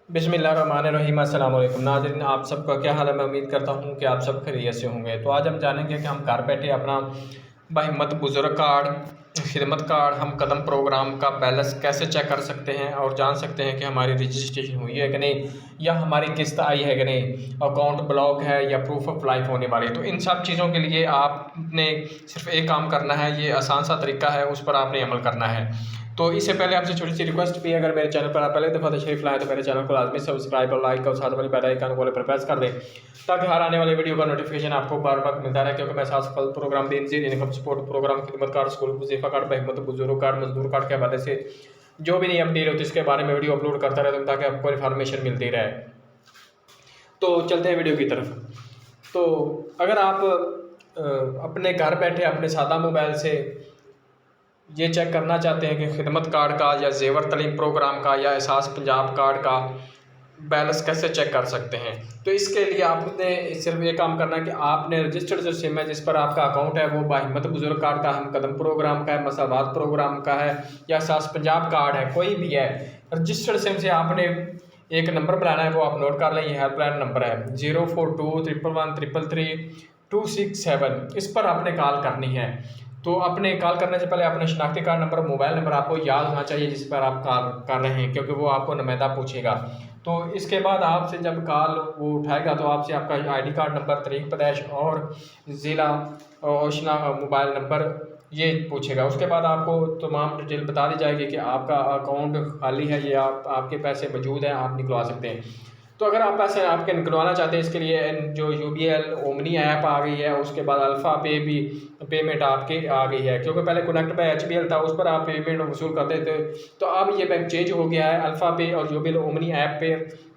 बिस्मिल्लाहिर्रहमानिर्रहीम। अस्सलाम वालेकुम नाज़रीन, आप सबका क्या हाल है। मैं उम्मीद करता हूँ कि आप सब खैरियत से होंगे। तो आज हम जानेंगे कि हम घर बैठे अपना बाहिम्मत बुज़ुर्ग कार्ड, खिदमत कार्ड, हम कदम प्रोग्राम का बैलेंस कैसे चेक कर सकते हैं और जान सकते हैं कि हमारी रजिस्ट्रेशन हुई है कि नहीं, या हमारी किस्त आई है कि नहीं, अकाउंट ब्लॉक है या प्रूफ ऑफ लाइफ होने वाली है। तो इन सब चीज़ों के लिए आपने सिर्फ एक काम करना है, ये आसान सा तरीका है, उस पर आपने अमल करना है। तो इससे पहले आपसे छोटी सी रिक्वेस्ट भी है, अगर मेरे चैनल पर आप पहले दफ़ा तशरीफ़ लाएँ तो मेरे चैनल को लाजमी सब्सक्राइब और लाइक और साथ वाली बेल आइकन को पर प्रेस कर दें, ताकि हर आने वाले वीडियो का नोटिफिकेशन आपको बार बार मिलता रहे। क्योंकि मैं साथ फल program, Benazir income support program, Khidmat card, school Wazifa card, Bahimmat Buzurg card, मजदूर कार्ड के हवाले से जो भी नई अपडेट होती है इसके बारे में वीडियो अपलोड करता रहता हूँ, ताकि आपको इन्फॉर्मेशन मिलती रहे। तो चलते हैं वीडियो की तरफ। तो अगर आप अपने घर बैठे अपने सादा मोबाइल से ये चेक करना चाहते हैं कि खिदमत कार्ड का या ज़ेवर तलीम प्रोग्राम का या एहसास पंजाब कार्ड का बैलेंस कैसे चेक कर सकते हैं, तो इसके लिए आपने सिर्फ ये काम करना है कि आपने रजिस्टर्ड जो सिम है जिस पर आपका अकाउंट है वो बाहिम्मत बुजुर्ग कार्ड का, हम कदम प्रोग्राम का है, मसावात प्रोग्राम का है या एहसास पंजाब कार्ड है, कोई भी है, रजिस्टर्ड सिम से आपने एक नंबर बनाना है, वो आप नोट कर लें। ये हेल्पलाइन नंबर है 04211333267। इस पर आपने कॉल करनी है। तो अपने कॉल करने से पहले अपना शनाख्ती कार्ड नंबर, मोबाइल नंबर आपको याद होना चाहिए जिस पर आप कॉल कर रहे हैं, क्योंकि वो आपको नुमाइंदा पूछेगा। तो इसके बाद आपसे जब कॉल वो उठाएगा तो आपसे आपका आईडी कार्ड नंबर, तारीख पैदाइश और ज़िला और मोबाइल नंबर ये पूछेगा। उसके बाद आपको तमाम डिटेल बता दी जाएगी कि आपका अकाउंट खाली है या आपके पैसे मौजूद हैं, आप निकलवा सकते हैं। तो अगर आप पैसे आपके निकलवाना चाहते हैं, इसके लिए जो यूबीएल ओमनी ऐप आ गई है, उसके बाद अल्फ़ा पे भी पेमेंट आपके आ गई है, क्योंकि पहले कनेक्ट पे एचबीएल था, उस पर आप पेमेंट वसूल करते थे। तो अब ये बैंक चेंज हो गया है, अल्फ़ा पे और यूबीएल ओमनी ऐप पे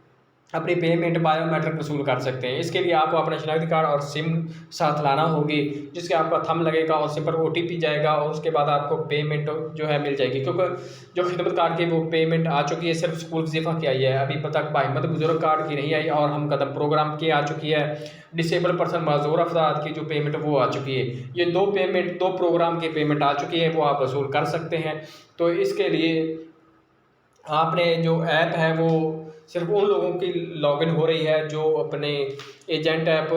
अपनी पेमेंट बायोमेट्रिक वसूल कर सकते हैं। इसके लिए आपको अपना शनाख्ती कार्ड और सिम साथ लाना होगी, जिसके आपका थंब लगेगा और सिम पर ओटीपी जाएगा और उसके बाद आपको पेमेंट जो है मिल जाएगी। क्योंकि जो खिदमत कार्ड की वो पेमेंट आ चुकी है, सिर्फ स्कूल वजीफ़ा की आई है, अभी तक बाहिम्मत बुजुर्ग कार्ड की नहीं आई। और हम कदम प्रोग्राम की आ चुकी है, डिसेबल पर्सन माजूर अफराद की जो पेमेंट वो आ चुकी है। ये दो प्रोग्राम की पेमेंट आ चुकी है, वो आप वसूल कर सकते हैं। तो इसके लिए आपने जो ऐप है वो सिर्फ उन लोगों की लॉगिन हो रही है जो अपने एजेंट ऐप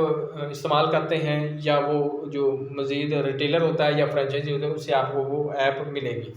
इस्तेमाल करते हैं, या वो जो मज़ीद रिटेलर होता है या फ्रेंचाइजी होता है, उससे आपको वो ऐप मिलेगी।